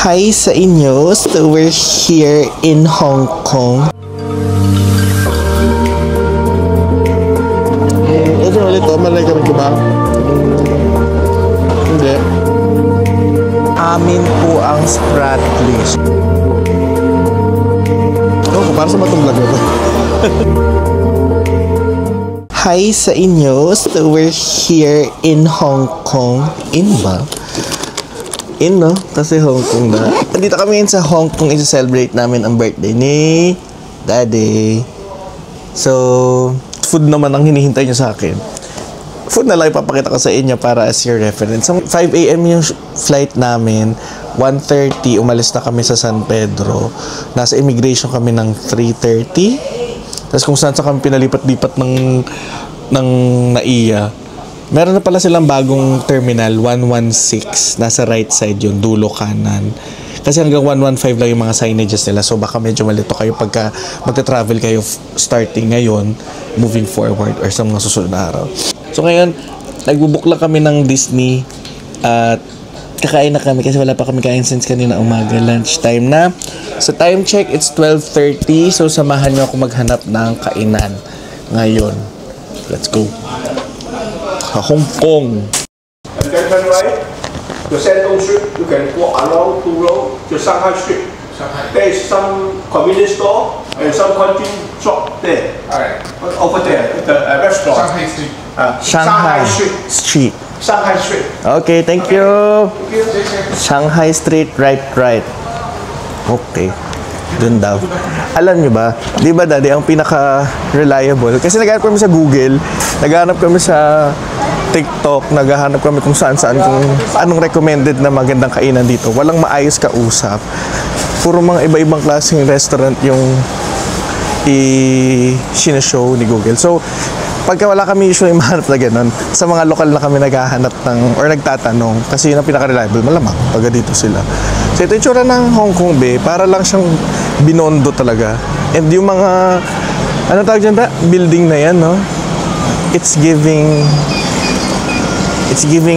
Hi sa inyo. So we're here in Hong Kong. Ito ulit to, malay kami ba? Hindi. Amin po ang Spratlys. Oh, para sa matong vlog na to. Hi sa inyo. So we're here in Hong Kong. In ba? In, no? Kasi Hong Kong na. Nandito kami sa Hong Kong. I-celebrate namin ang birthday ni Daddy. So, food naman ang hinihintay nyo sa akin. Food na lang ipapakita ko sa inyo para as your reference. 5 AM yung flight namin. 1:30, umalis na kami sa San Pedro. Nasa immigration kami ng 3:30. Tapos kung saan sa kami pinalipat-lipat ng NAIA. Meron na pala silang bagong terminal, 116. Nasa right side yun, dulo kanan. Kasi hanggang 115 lang yung mga signages nila. So baka medyo malito kayo pagka magta-travel kayo starting ngayon, moving forward, or sa mga susunod na araw. So ngayon, nagbubuk lang kami ng Disney at kakain na kami kasi wala pa kami kain since kanina umaga. Lunch time na. So time check, it's 12:30. So samahan nyo ako maghanap ng kainan ngayon. Let's go. Hong Kong. And then turn right to Shandong Street. You can walk along two roads to Shanghai Street. There is some convenience store and some country shop there. Alright. Over there, the restaurant. Shanghai Street. Shanghai Street. Street. Shanghai Street. Okay, thank you. Shanghai Street, right. Okay. Doon daw. Alam nyo ba, di ba Daddy, ang pinaka-reliable? Kasi naghahanap kami sa Google, naghahanap kami sa TikTok, naghahanap kami kung saan-saan, kung anong recommended na magandang kainan dito. Walang maayos kausap. Puro mga iba-ibang klaseng restaurant yung i-show ni Google. So, pagka wala kami usually mahanap na ganun, sa mga lokal na kami naghahanap ng, or nagtatanong, kasi yun ang pinaka-reliable, malamang, pagka dito sila. So, ito yung tsura ng Hong Kong Bay, para lang siyang binondo talaga. And yung mga, ano tawag dyan ba? Building na yan, no? It's giving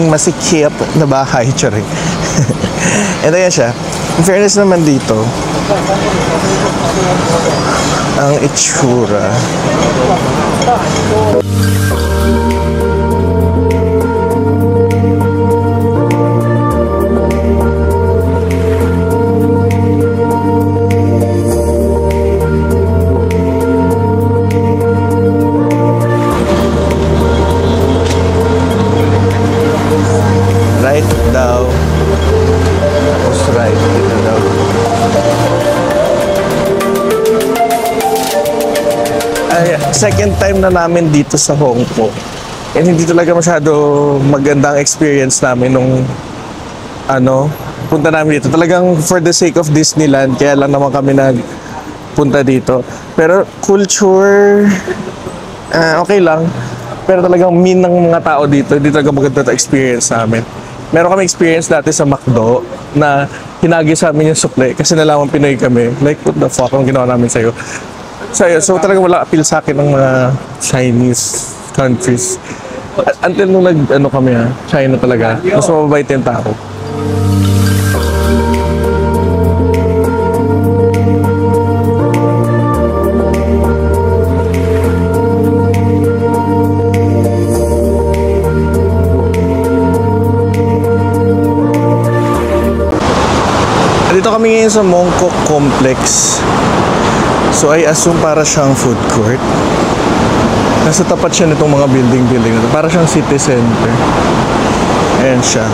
masikip na bahay, charing. And ayan siya. In fairness naman dito, ang itsura. Right daw. Tapos right. Dito daw. Second time na namin dito sa Hong Kong. And hindi talaga masyado magandang experience namin nung punta namin dito. Talagang for the sake of Disneyland, kaya lang naman kami nagpunta dito. Pero culture, okay lang. Pero talagang mean ng mga tao dito, hindi talaga maganda experience namin. Meron kami experience dati sa McDo na hinagi sa amin yung sukle kasi nalaman Pinoy kami. Like, what the fuck ang ginawa namin sa'yo? So talaga wala appeal sa akin ng mga Chinese countries. Until nung kami China talaga. Mas mababait yung tao. Dito kami ngayon sa Mongkok Complex. So I assume para siyang food court. Nasa tapat siya nitong mga building na ito. Para siyang city center. Ayan siya.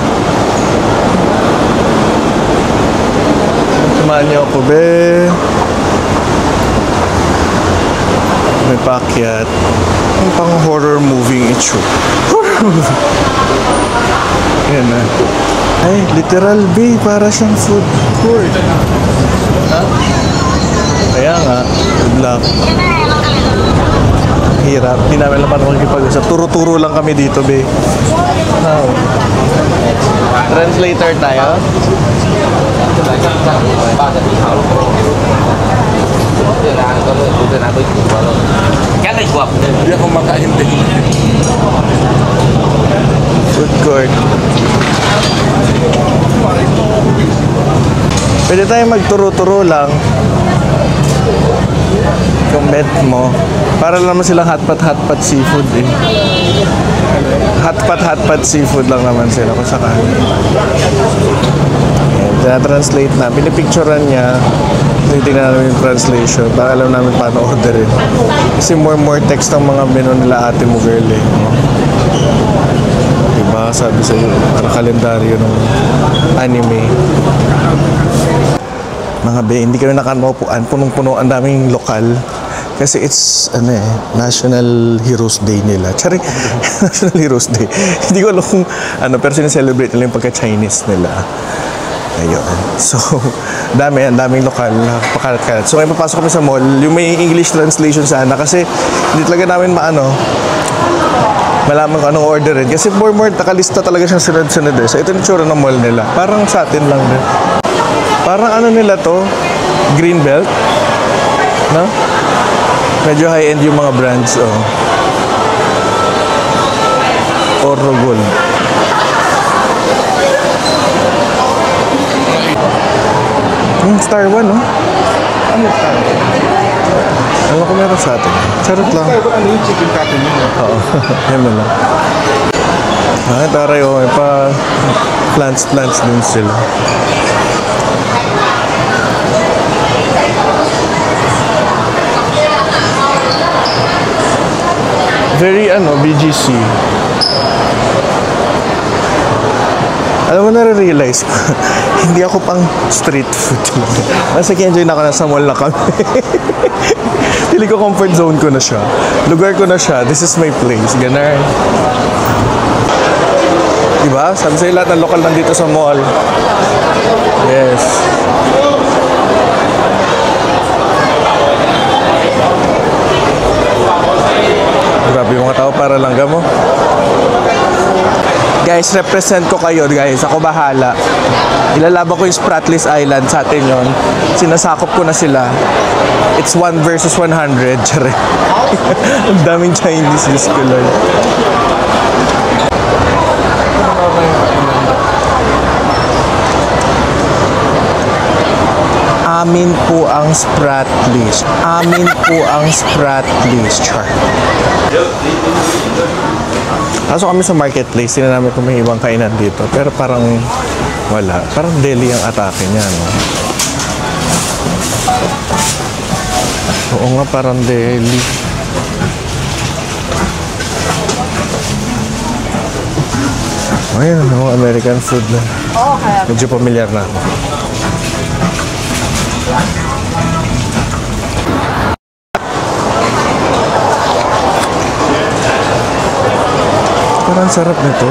Samahan niyo ako, be. May paakyat. Yung pang horror movie issue. Horror movie. Ayan na. Ay, literal, be. Para siyang food court. Ha? Kaya nga, good luck. Hirap. Hindi namin lang paano makikipag-usap. Turo-turo lang kami dito, be. Wow. Translator tayo? Hindi ako makaintindi. Food court. Pwede tayo magturo-turo lang. Kung bet mo. Para naman silang hotpot seafood eh. Hotpot seafood lang naman sila kung sakali. Tina-translate na. Pinipicturean niya. Tingnan namin yung translation para alam namin paano orderin. Kasi more text ang mga menu nila ate mo girl eh. Diba? Sabi sa'yo, parang kalendaryo ng anime. Mga be, hindi kami nakamaupuan. Punong-puno, ang daming lokal. Kasi it's, National Heroes Day nila. Tsari, National Heroes Day. Hindi ko alam kung, pero sineselebrate nila yung pagka-Chinese nila. Ayun. So, daming lokal na pakalat-kalat. So, ngayon papasok kami sa mall. Yung may English translation sana kasi hindi talaga namin malaman kung anong orderin. Kasi more nakalista talaga siyang sunod-sunod eh. So, ito yung tsura ng mall nila. Parang sa atin lang din. Parang nila to? Greenbelt? No? Medyo high-end yung mga brands, oh. Oro Gold. Star 1, no? Ano Star 1? Ano ko meron sa atin? Charot lang. Star 1, ano yung chicken cutting yun? Oo, yan na lang. Taray, oh, may pa plants din sila. Very, BGC. Alam mo, nare-realize ko, hindi ako pang street food. Mas nag-enjoy na ako, nasa mall na kami. Pili ko comfort zone ko na siya. Lugar ko na siya. This is my place. Ganun. Diba? Sabi sa'yo lahat ng lokal nandito sa mall. Yes. Grabe yung mga tao para lang mo. Guys, represent ko kayo, guys. Ako bahala. Ilalaban ko yung Spratlys Island sa atin yon. Sinasakop ko na sila. It's 1 versus 100. Tsare. Ang daming Chinese, Diyos ko Lord. Amin po ang Spratlys. Amin po ang Spratlys. Char. Pasok kami sa marketplace, tingnan namin kung may ibang kainan dito. Pero parang wala. Parang deli ang atake niya, no? Oo nga, parang deli. Ayun, mga American food na. Medyo pamilyar na ako. Parang sarap nito.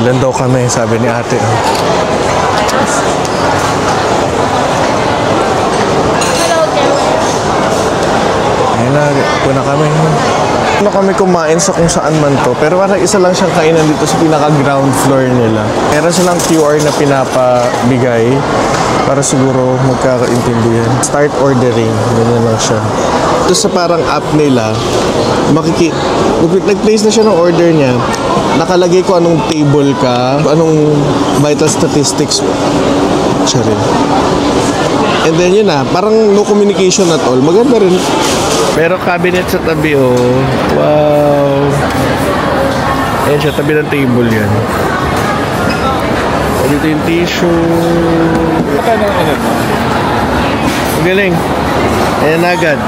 Ilan daw kami, sabi ni ate. Ayun na, puna kami. Ano kami kumain sa kung saan man to. Pero parang isa lang siyang kainan dito sa pinaka-ground floor nila. Meron silang QR na pinapabigay para siguro magkakaintindihan. Start ordering. Ganyan lang siya. Ito sa parang app nila, nag-place na siya ng order niya. Nakalagay ko anong table ka, anong vital statistics. Charin. And then yun na, parang no communication at all. Maganda rin. Pero cabinet sa tabi, oh. Wow. Ayan siya, tabi ng table yan. Dito yung tissue. Ang galing. Ayan na agad.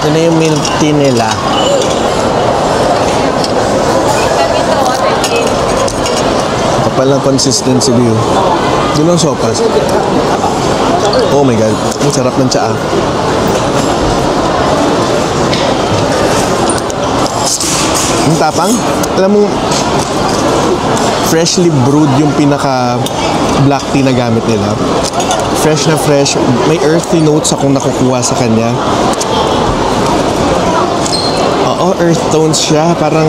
Ito na yung milk tea nila. Kapal ng consistency view. Doon ang sopas. Oh my God. Ang sarap ng tsaa. Ang tapang. Alam mo, freshly brewed yung pinaka black tea na gamit nila. Fresh na fresh. May earthy notes akong nakukuha sa kanya. Oo, earth tones siya. Parang,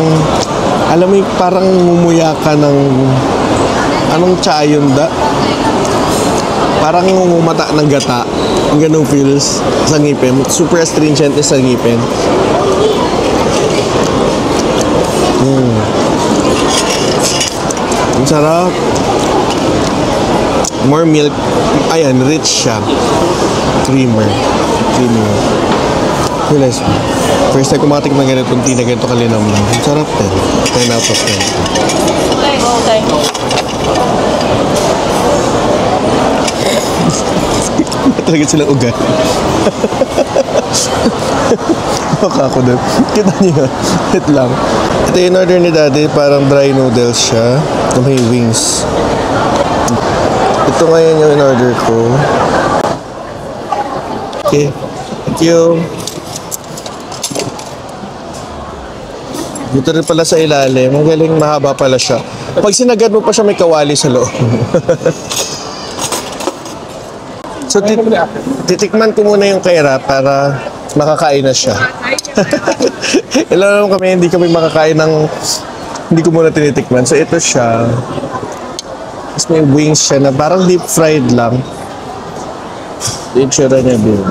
alam mo, parang mumuya ka ng, anong tsaa yun da? Parang umata ng gata. Ang ganong feels sa ngipin. Super astringent sa ngipin. Ang sarap. More milk. Ayan, rich siya. Creamer. Creamer. Realize mo. First time kumatik ng ganitong tea na ganito kalinam lang. Ang sarap din. 10 out of 10. Talaga silang ugat. Baka ako din. Kita niyo yun. Hit lang. Ito yung order ni Daddy. Parang dry noodles siya. Na may wings. Ito ngayon yung in-order ko. Okay. Thank you. Dito rin pala sa ilalim. Ang galing, mahaba pala siya. Pag sinagad mo pa siya, may kawali sa loob. So, titikman ko muna yung kaira para makakain na siya. Ilan naman kami, hindi kami makakain ng... Hindi ko muna tinitikman. So, ito siya. Tapos may wings siya na parang deep fried lang. Yung tsura niya din.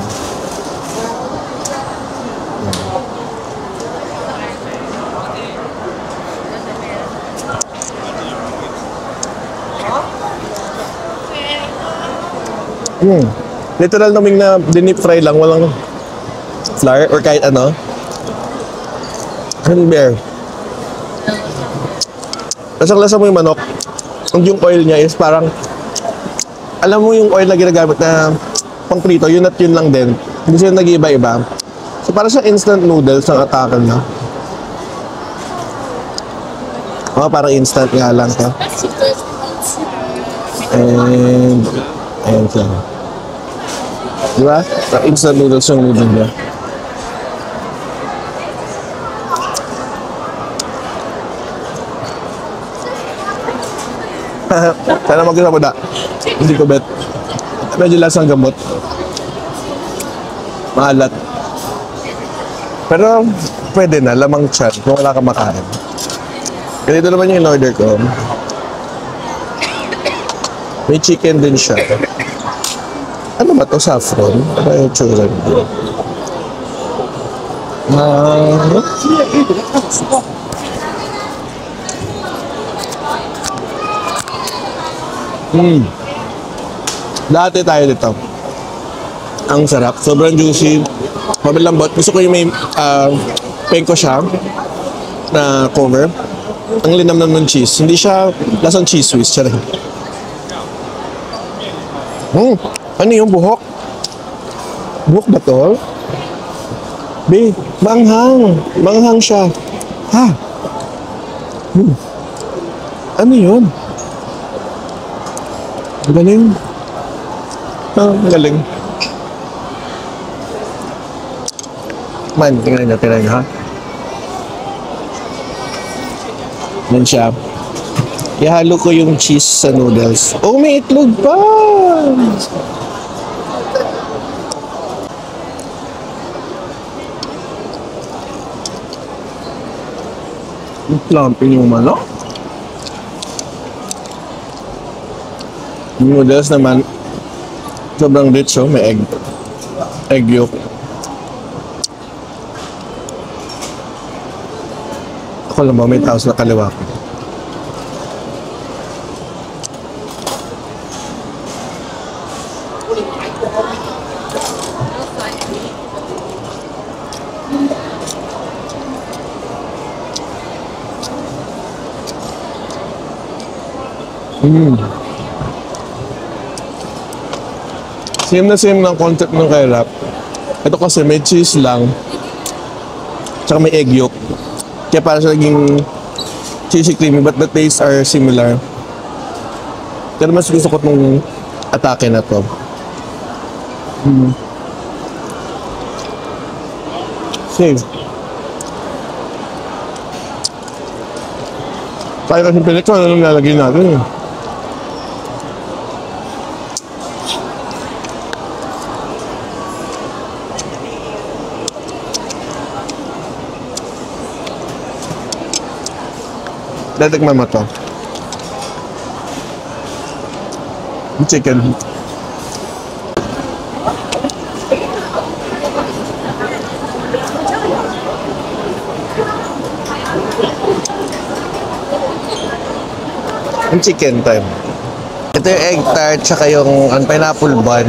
Literal naming na dinip fry lang, walang flour or kahit ano. Honey bear. Lasang-lasa mo yung manok. Yung oil niya is parang, alam mo yung oil na ginagamit na pang prito, yun at yun lang din. Hindi siya nag-iiba-iba. So parang siya instant noodles ang atakan niya. Oh, parang instant nga lang siya. And ayan siya. Diba? Instant noodles yung noodle niya. Sana mag-isa mo na. Hindi ko bet. Medyo lasang gamot. Maalat. Pero pwede na, lamang tiyan kung wala kang makain. Ganito naman yung in-order ko. May chicken din siya. Ano ba ito? Saffron? Ano yung tsura nito? Dati tayo dito. Ang sarap. Sobrang juicy. Mabilambot. Gusto ko yung may penko siya na cover. Ang linamnam ng cheese. Hindi siya lasang cheese whiz. Siya rin. Ano yung buhok? Buhok ba to? Be, manghang. Manghang siya. Ha? Ano yun? Galing. Galing. Man, tingnan nyo, ha? Yan siya. Ihalo ko yung cheese sa noodles. Oh, may itlog pa! Plumping yung manok. Yung noodles naman, sobrang rich, oh. May egg yolk. Ako lang ba, may tao sa kaliwa ko. Same na same ng concept ng kay wrap. Ito kasi may cheese lang. Tsaka may egg yolk. Kaya para siya naging cheesy creamy but the tastes are similar. Pero mas gusto ko itong atake na to. Same. Tayo kasi pilit ko, ano nalagay natin eh. Dadigman mo to. Chicken. Ang chicken time. Ito yung egg tart, tsaka yung pineapple bun.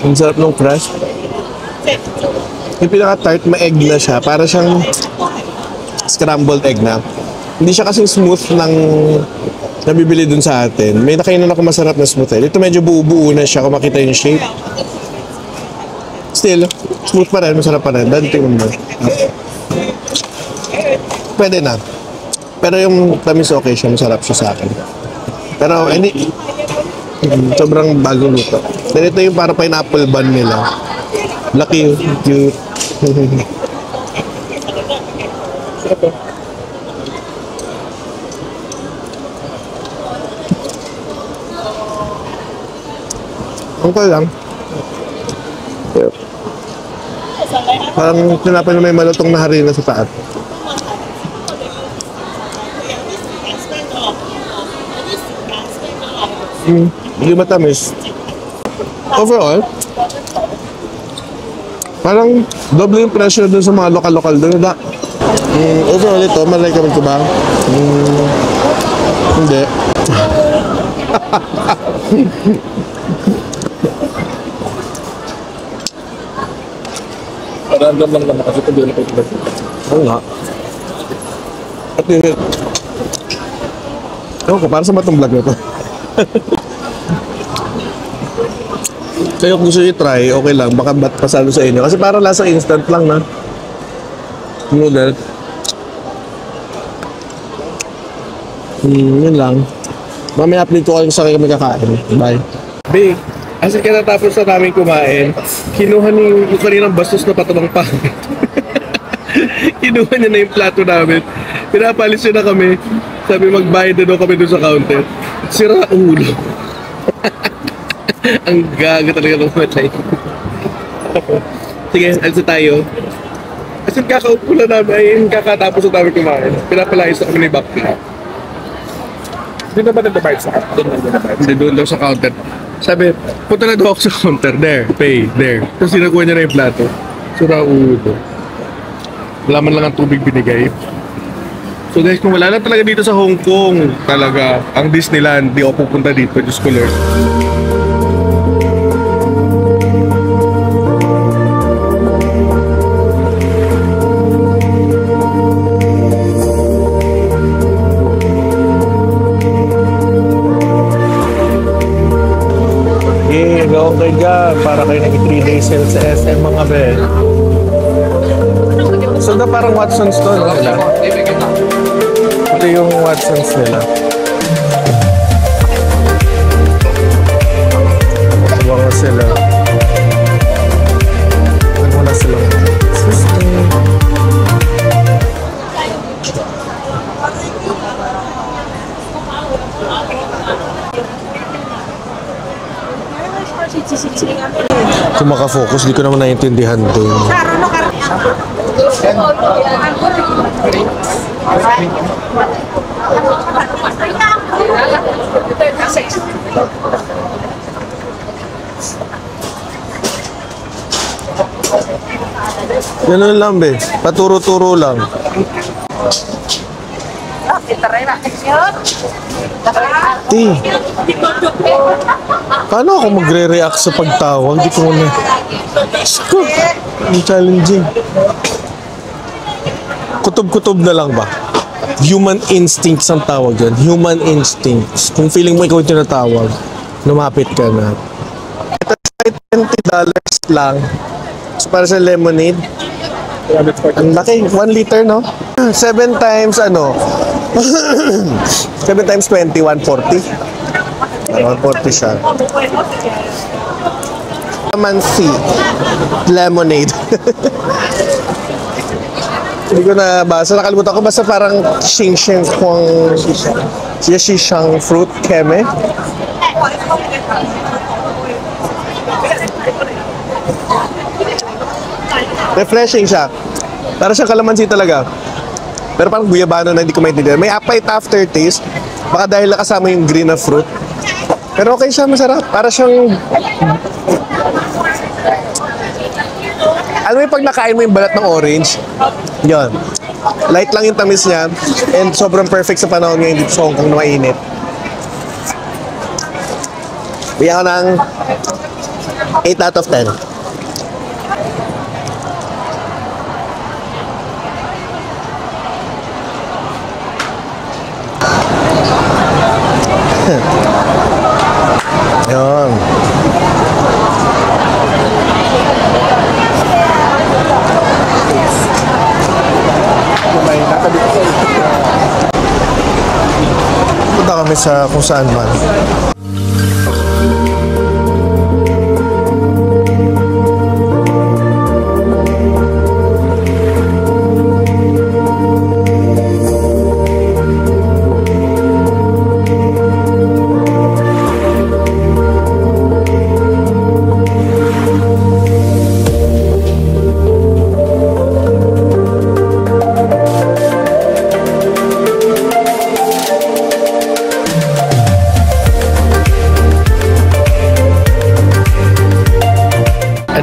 Ang sarap ng crust. Yung pinaka-tart, ma-egg na siya. Para siyang scrambled egg na. Hindi siya kasing smooth ng nabibili dun sa atin. May nakainan ako masarap na smooth eh. Ito medyo buo-buo na siya kung makita yung shape. Still, smooth pa rin, masarap pa rin. Dahil tingnan mo. Pwede na. Pero yung tamis okay siya, masarap siya sa akin. Pero hindi, sobrang bagong luto. Then ito yung para pineapple bun nila. Laki, cute. Okay lang. Yeah. Parang tinapay na may malutong na harina sa taat. Hindi matamis. Overall, parang doble yung pressure dun sa mga lokal-lokal dun. Overall ito, ma-recommend ko ba? Hindi. Random lang naman kasi ito doon ako ito. Oo nga. At yun, ewan ko, para sa matong vlog na to. Kayo kung gusto nyo i-try, okay lang. Baka ba't pasalo sa inyo. Kasi parang lasa instant lang na. Noodle. Yun lang. Mamaya update ko kayo sa kami kakain. Bye. Big, as in katapos na namin kumain, kinuha ni yung kaninang bastos na patabang pangit. Kinuha niya na yung plato namin. Pinapalis niya na kami. Sabi magbayad na daw kami doon sa counter. Sira ulo. Ang gaga talaga ng matay. Sige, alsa tayo. Kasi kakaupo na namin, ay kakatapos na namin kumain. Pinapalayos na kami ni Bakla. Hindi na ba nagbabayad sa akin? Hindi, doon daw sa counter. Sabi, punta na daw ako sa counter. There, pay, there. Tapos sinakuha niya na yung plato. Sira ulo. Wala man lang ang tubig binigay. So guys, kung wala lang talaga dito sa Hong Kong, talaga, ang Disneyland, di ako pupunta dito, Diyos ko Lord. Okay ka, para kayo nag 3-day sale sa SM mga be. So na parang Watson's to, no? Nila. Ito yung Watson's nila. Buwang sila. Nagmula sila. Excuse me. Kung makafocus, di ko naman naiintindihan din. Ganun lang be, paturo-turo lang. Ti, paano ako magre-react sa pagtawag? Di ko na. Sko, ang challenging. Kutob-kutob na lang ba? Human instincts ang tawag dyan. Human instincts. Kung feeling mo ikaw yung tinatawag, lumapit ka na. Ito ay $20 lang. So, para sa lemonade. Ang laki. 1 liter, no? 7 times, 7 times 20, 140. 140 siya. Calamansi. Lemonade. Hindi ko na basa. Nakalimutan ko. Basta parang xing-xing kwang yashishang fruit keme. Refreshing siya. Para siyang kalamansi talaga. Pero parang guyabano na hindi ko maintindihan. May apay aftertaste. Baka dahil nakasama yung green na fruit. Pero okay siya, masarap. Para siyang... Alam mo yung pag nakain mo yung balat ng orange? Yun. Light lang yung tamis niya. And sobrang perfect sa panahon ngayon dito sa Hong Kong na mainit. Bigyan ko ng 8 out of 10. Yun. Punta kami sa kung saan man.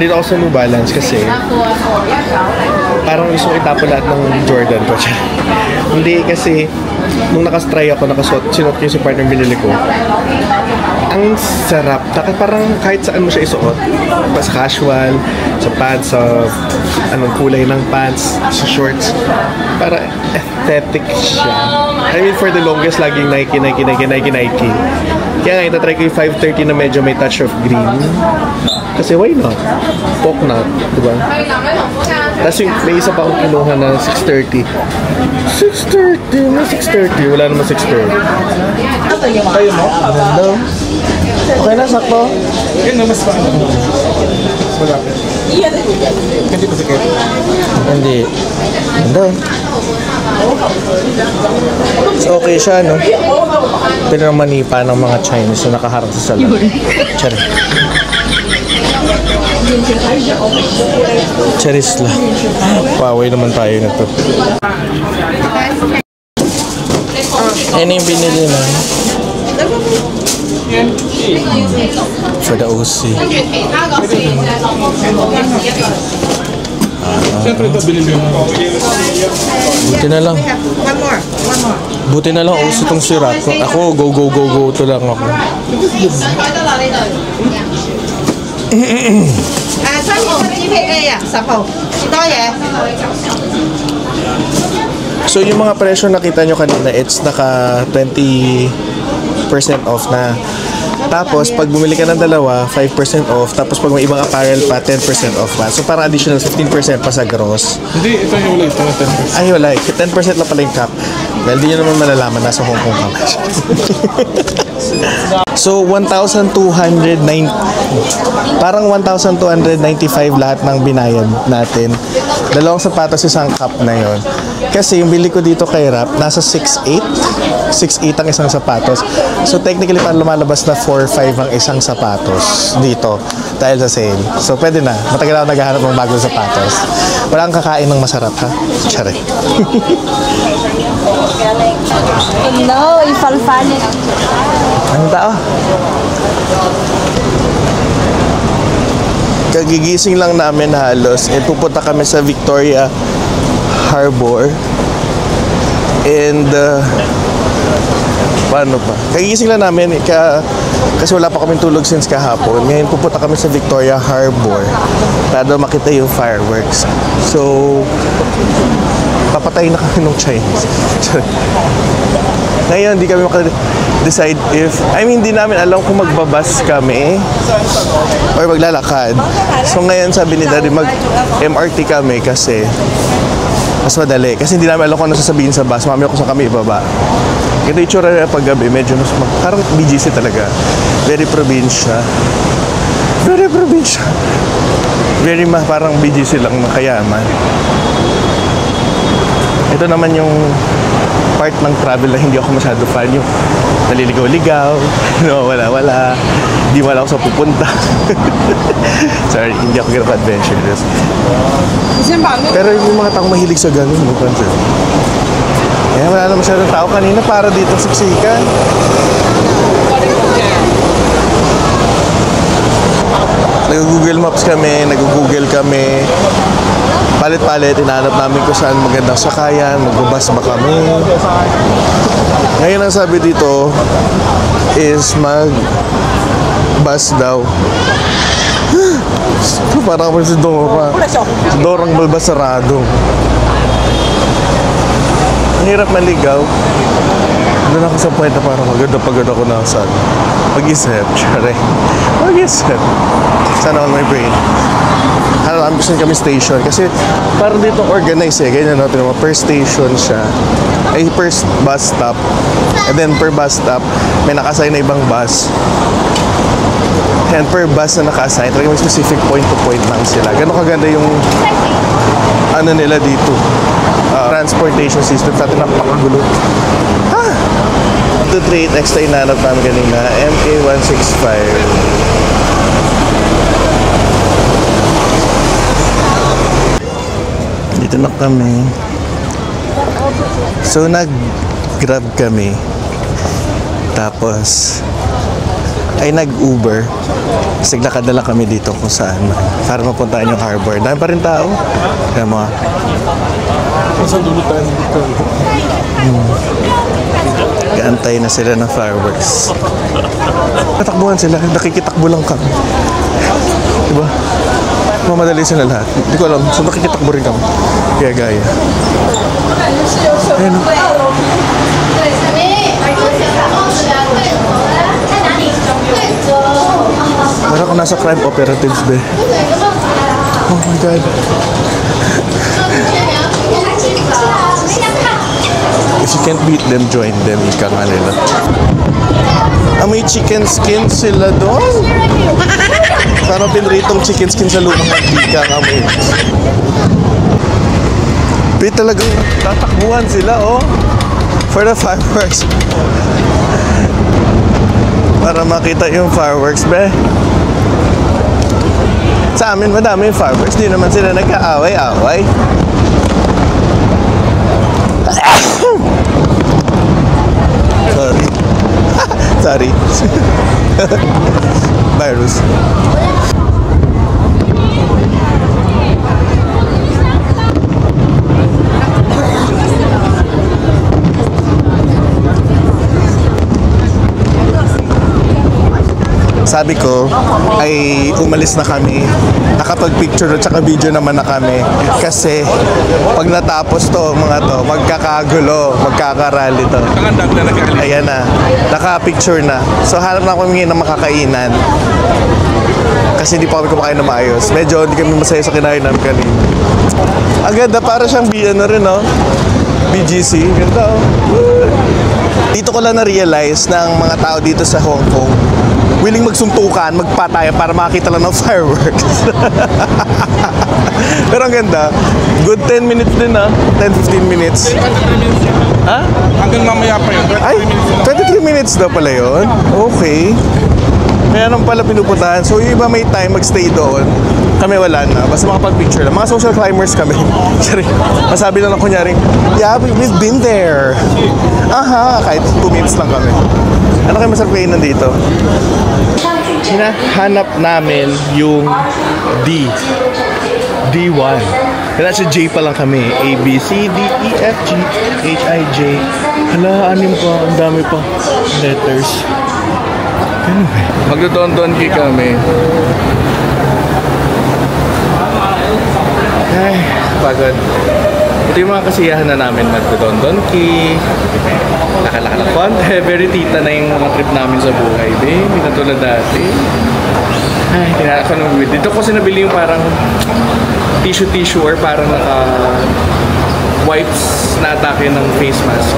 Dito ako sa New Balance kasi parang gusto ko itapon lahat ng Jordan ko. Hindi kasi nung nakastry ako, sinuot ko yung sa partner binili ko. Ang sarap. Parang kahit saan mo siya isuot. Sa casual, sa pants, sa anong kulay ng pants, sa shorts. Para aesthetic siya. I mean, for the longest, laging Nike. Kaya nga, itatry ko yung 530 na medyo may touch of green. Kasi why not? Poke not, diba? Tapos may isa pa akong kinuha na 630. 630? May 630. Wala naman 630. Kayo mo? Hello? Okay na, sakto? Yun na, mas pa. Wala. Hindi pa sakit? Hindi. Hello? So, okay siya, no? Pero manipa ng mga Chinese na nakaharap sa salat. Tsari. Charis lang. Paway naman tayo na to. Ano yung binili na? For the OC. Buti na lang. Buti na lang OC itong syrup. Ako, go. Ito lang ako. So yung mga presyo nakita nyo kanina, it's naka 20% off na. Tapos pag bumili ka ng dalawa, 5% off. Tapos pag may ibang apparel pa, 10% off pa. So parang additional 15% pa sa gross. Hindi, ito yung ulit. 10%. Ay, wala. 10% lang pala yung cap. Well, di nyo naman malalaman. Nasa Hong Kong ka. So, 1,290. Parang 1,295 lahat ng binayad natin. Dalawang sapatos, isang cup na yon. Kasi yung bili ko dito kay Rap, nasa 6,800. 6,800 ang isang sapatos. So, technically, parang lumalabas na 4,500 ang isang sapatos dito dahil sa sale. So, pwede na. Matagal ako naghahanap ng bagong sapatos. Wala kang kakain ng masarap, ha? Tsari. No, ifalfani. Ang tao. Kagigising lang namin halos. Pupunta kami sa Victoria Harbor. And paano pa? Kagigising lang namin kasi wala pa kaming tulog since kahapon. Ngayon pupunta kami sa Victoria Harbor para makita yung fireworks. So papatayin na kami ng Chinese. Ngayon, hindi kami makadecide if... hindi namin alam kung magbabas kami or maglalakad. So ngayon, sabi ni Daddy, mag-MRT kami kasi mas madali. Kasi hindi namin alam kung ano sasabihin sa bus. Mamaya kung saan kami ibaba. Ito yung tsura na paggabi, medyo parang BGC talaga. Very probinsya. Very probinsya. Very parang BGC lang na kayaman. Ito naman yung part ng travel na hindi ako masyado fan, yung naliligaw-ligaw, no, wala, di wala ako sa pupunta. Sorry, hindi ako ganun adventurous. Pero yung mga taong mahilig sa ganun, no, Eh, wala na masyadong tao kanina para dito siksikan. Nag-Google Maps kami, nag-Google kami. Palit-palit, inaanap namin kung saan magandang sakayan, magbabas ba kami. Ngayon ang sabi dito is mag-bus daw. Parang ako si Dora. Si Dora ang balbas sarado. Ang hirap maligaw. Doon ako sa point na parang pagod ako na saan. Mag-isip, syari. Mag-isip. Sana on my brain. Alam gusto kami station. Kasi parang dito organized eh. Ganyan natin naman. Per station siya. Ay, per bus stop. And then per bus stop, may naka-assign na ibang bus. And per bus na naka-assign, talagang may specific point-to-point lang sila. Gano'n kaganda yung ano nila dito. Transportation system sa atin napakagulo. 238 extra inanap namin kanina. MA165. Dito na kami. So nag-grab kami. Tapos ay nag-Uber. Kasi lakad na lang kami dito kung saan para mapuntahan yung harbor. Dahil pa rin tao. Kaya mo. Saan dulo tayo dito? Kaantay na sila ng fireworks. Natakbuhan sila. Nakikitakbo lang kami. Diba? Mamadali sila lahat. Hindi ko alam. So nakikitakbo rin kami. Kaya gaya. Ayun. Parang ako nasa crime operatives, be. Oh my God. If you can't beat them, join them. Ika nga nila. May chicken skin sila doon. Parang pinritong chicken skin sa lumang mantika nga mo. Be, talagang tatakbuhan sila, oh. For the fireworks. Para makita yung fireworks, be. Sa amin, madami yung fireworks. Di naman sila nagka-away-away. Sorry. Sorry. Virus. Sabi ko ay umalis na kami, nakapag-picture at saka video naman na kami kasi pag natapos to mga to, magkakagulo, magkakarally to. Ayan na, naka-picture na. So hanap na kami ng makakainan kasi hindi pa kami kumakain na maayos. Medyo hindi kami masaya sa kinain namin kanina. Ang ganda, para siyang ano rin, no? BGC, ganda, oh. Dito ko lang na-realize na ang mga tao dito sa Hong Kong willing magsuntukan, magpatayan para makakita lang ng fireworks. Pero ang ganda, good 10 minutes din, ha? 10-15 minutes. Ha? Hanggang mamaya pa yun. Ay, 23 minutes daw pala yun? Okay. Kaya nang pala pinupuntahan. So yung iba may time magstay doon. Kami wala na. Basta makapag-picture lang. Mga social climbers kami. Masabi lang ako kunyaring, yeah, we've been there. Aha, kahit 2 minutes lang kami. Ano kayo masarap kayo nandito? Hinahanap namin yung D1. Kaya sa J pa lang kami. A, B, C, D, E, F, G, H, I, J. Hala, anim pa. Ang dami pa letters. Anyway. Magdodon-donki kami. Ay, pagod. Ito yung mga kasiyahan na namin. Magdodon-donki. Nakalaka ng konti. Very tita na yung mga trip namin sa buhay. Hindi na tulad dati. Ay, tinaka ng weird. Dito ko sinabili yung parang tissue or parang wipes na atake ng face mask.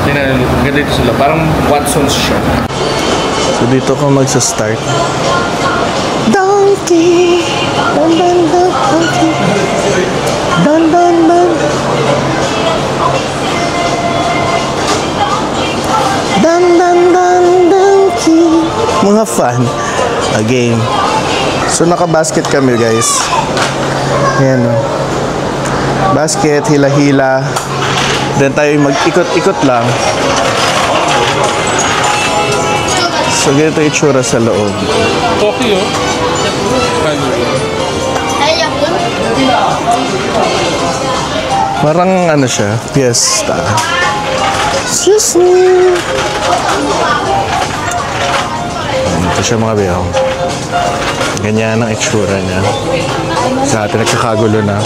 Ganda dito sila. Parang Watson's shop. So dito ko magsa-start. Donkey! Don, don, don, donkey! Don, don, don! Don, don, don, donkey! Mga fun. Again. So naka-basket kami, guys. Ayan, o. Basket, hila-hila. Then tayo mag-ikot-ikot lang. So, ganito yung itsura sa loob. Tokyo. Parang ano siya, fiesta. Excuse me. Ito siya mga biyaw. Ganyan ang itsura niya. Sa atin, nagkakagulo na.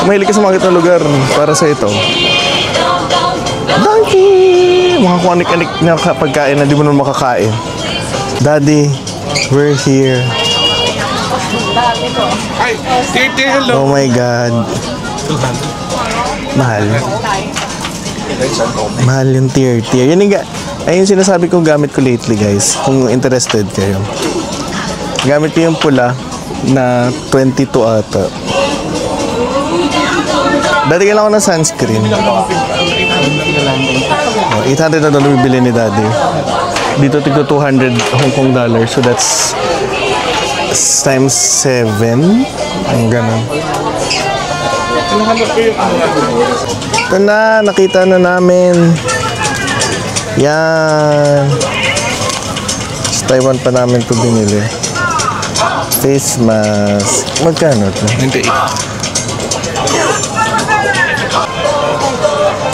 Kung mahilig ka sa mga itong lugar, para sa ito. Donkey! Mga kung anik-anik na pagkain na di mo naman makakain. Daddy, we're here. Hi, Tete, hello. Oh my God. Mahal. Mahal yung tier. Yan yung ayun sinasabi ko gamit ko lately, guys. Kung interested kayo. Gamit ko yung pula na 22 ata. Dati kailangan ko ng sunscreen. Oh, 800 na doon bibili ni Daddy. Dito tigto 200 Hong Kong dollars. So that's times 7. Ang ganun. Ito na, nakita na namin. Yan. Sa Taiwan pa namin ito binili. Face mask. Magkano ito? 98.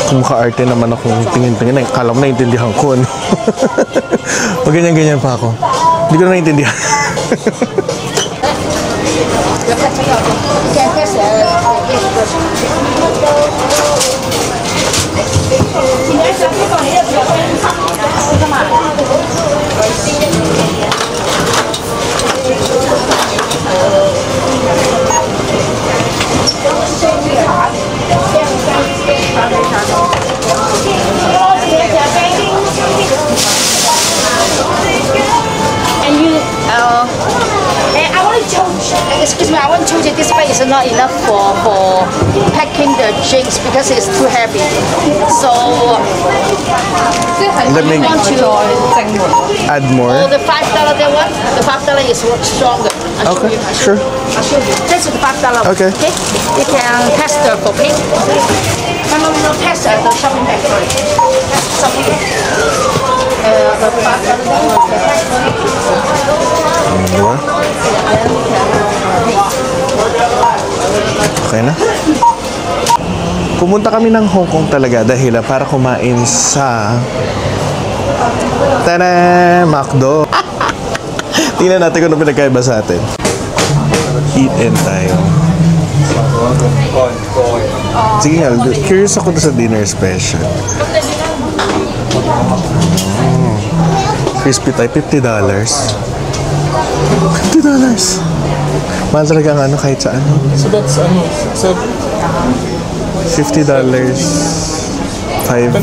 Kung ka-arte naman akong tingin-tingin, kala ko naiintindihan ko. Pag ganyan-ganyan pa ako. Hindi ko na naiintindihan. And you, and I want to excuse me, I want to tell you this bag is not enough for packing the drinks because it's too heavy. So, Let me want to add more. oh, the $5 that one, the $5 is stronger. I'll show Okay, you. sure. I'll show you. This is the $5 one. Okay. You can test the cooking. No, test the shopping bag. Sorry. Test shopping bag. The $5 Diba? Okay na. Pumunta kami ng Hong Kong talaga dahil para kumain sa tada! McDo. Tingnan natin kung ano pinagkaiba sa atin. Eat in tayo. Sige nga, curious ako sa dinner special. Crispy tayo, $50. $50. Mahal talaga ang ano kahit sa ano. So that's so $50. 5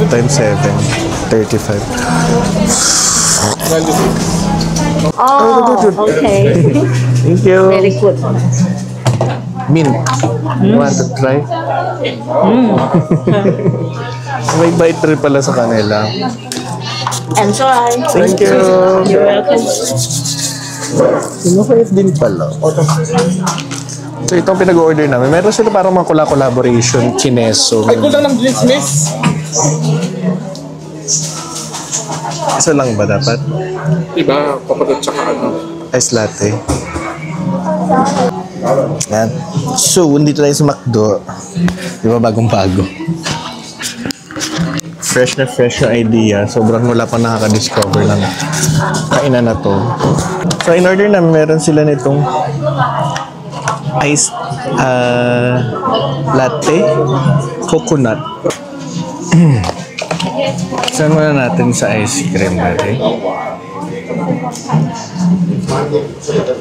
times 7. 35. Oh, okay. Thank you. Very good. Mint. You want to try? May bite rin pala sa kanila. Enjoy. Thank you. You're welcome. Sinukayot din pala. So itong pinag-order namin, meron sila parang mga collaboration, chineso. ay kulang ng drinks, miss. Isa lang ba dapat? Diba, papadot tsaka ano. Ice latte. Yan. So, nandito tayo sa McDo. Di ba bagong-bago? Fresh na fresh yung idea. Sobrang wala pa nakaka-discover ng kainan na to. So, in order na meron sila nitong iced latte, coconut. Saan muna natin sa ice cream natin?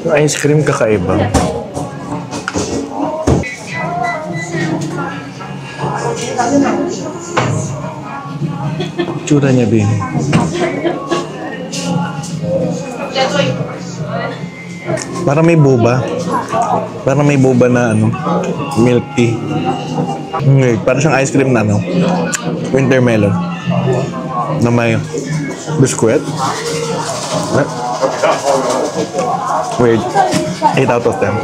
Yung ice cream kakaiba. Tsura niya, Bin. Parang may boba. Parang may boba na ano, milk tea. Weird. Parang siyang ice cream na ano, winter melon. Na may biscuit. Weird. 8 out of 10.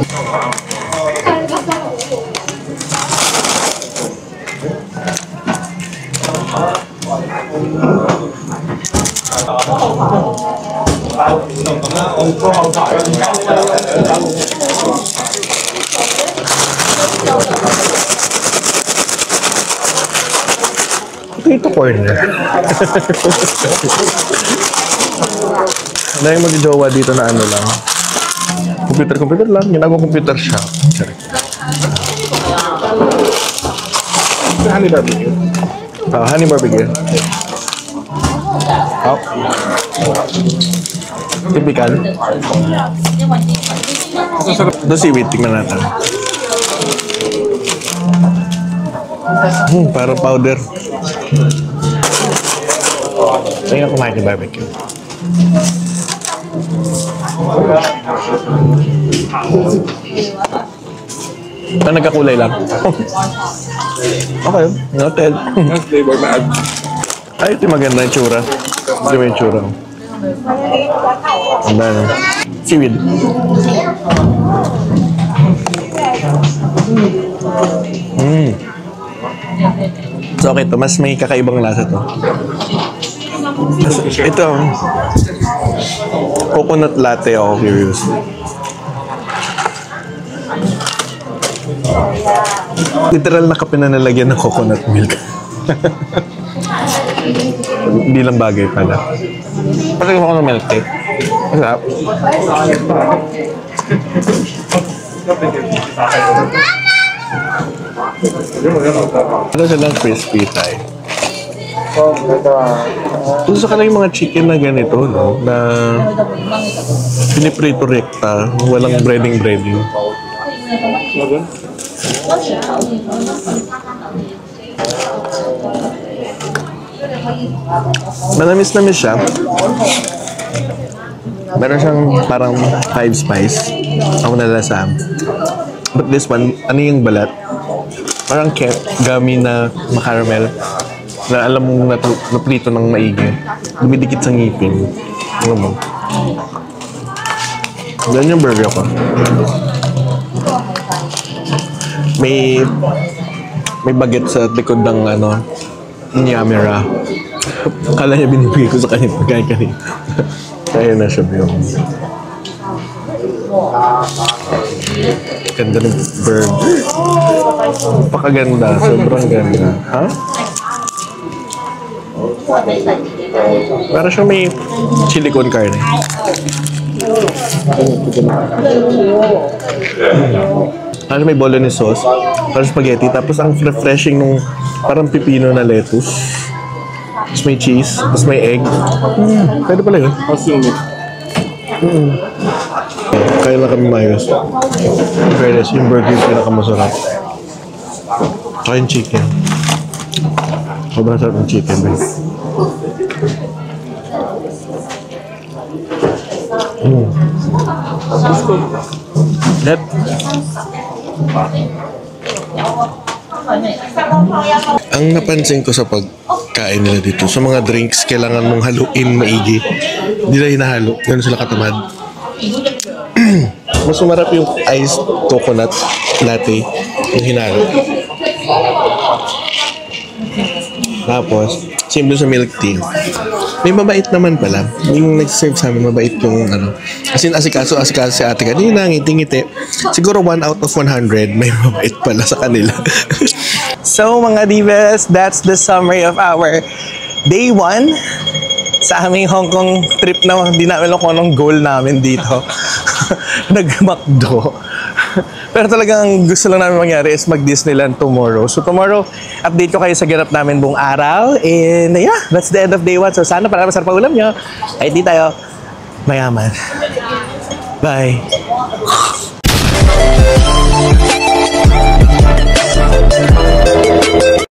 Potato corner. Wala yung mag-jowa dito na ano lang. Computer lang. Ginagawang computer shop. Honey barbecue. Honey barbecue. Oh. Typical. Ito seaweed. Tingnan natin. Parang powder. Tingnan kumain ng barbecue. Nagkakulay lang. Okay, noted. Flavor na add. Ay, ito maganda yung tsura. Ito yung tsura. Ang dami. Seaweed. So okay to, mas may kakaibang lasa to. Ito, coconut latte ako curious. Literal na kape na nalagyan ng coconut milk. Hindi lang bagay pala. Pati ko ng milk tea. Masarap. Ito silang crispy Thai. Gusto ka lang yung mga chicken na ganito, no? Na piniprito rekta, walang breading. Manamis siya. Meron siyang parang 5 spice. Ako nalasahan. But this one, ano yung balat? Parang gummy na makaramel. Na alam mong naprito ng maigi. Dumidikit sa ngipin. Ano mo? Yan yung burger ko. May baget sa likod ng Nyamera. Akala niya binibigay ko sa kanya pagkain kanina. Kaya na siya yung ganda ng burger. Napakaganda. Sobrang ganda. Ha? Para siya may chili con carne. Ano may bolognese sauce, parang spaghetti, tapos ang refreshing nung parang pipino na lettuce. Tapos may cheese, tapos may egg. Pwede pala yun. Kaya na kami mayos. Fairness, yung burger yung pinakamasarap. Kaya yung chicken. Sobrang sarap ng chicken, babe. Net. Ang napansin ko sa pagkain nila dito, sa mga drinks, kailangan mong haluin maigi. Hindi na hinahalo. Ganun sila katamad. Mas sumarap yung iced coconut latte yung hinalo. Tapos, simple sa milk tea. May mabait naman pala. Yung nag-serve sa amin, mabait yung As in, asikaso si ate kanina, ngiti-ngiti. Siguro 1 out of 100, may mabait pala sa kanila. So, mga divas, that's the summary of our day 1 sa aming Hong Kong trip na hindi namin alam kung anong goal namin dito. Nag-McDo. Pero talagang gusto lang namin mangyari is mag-Disneyland tomorrow. So tomorrow, update ko kayo sa ganap namin buong araw. And yeah, that's the end of day 1. So sana para masarap ang ulam nyo. Ay di tayo mayaman. Bye!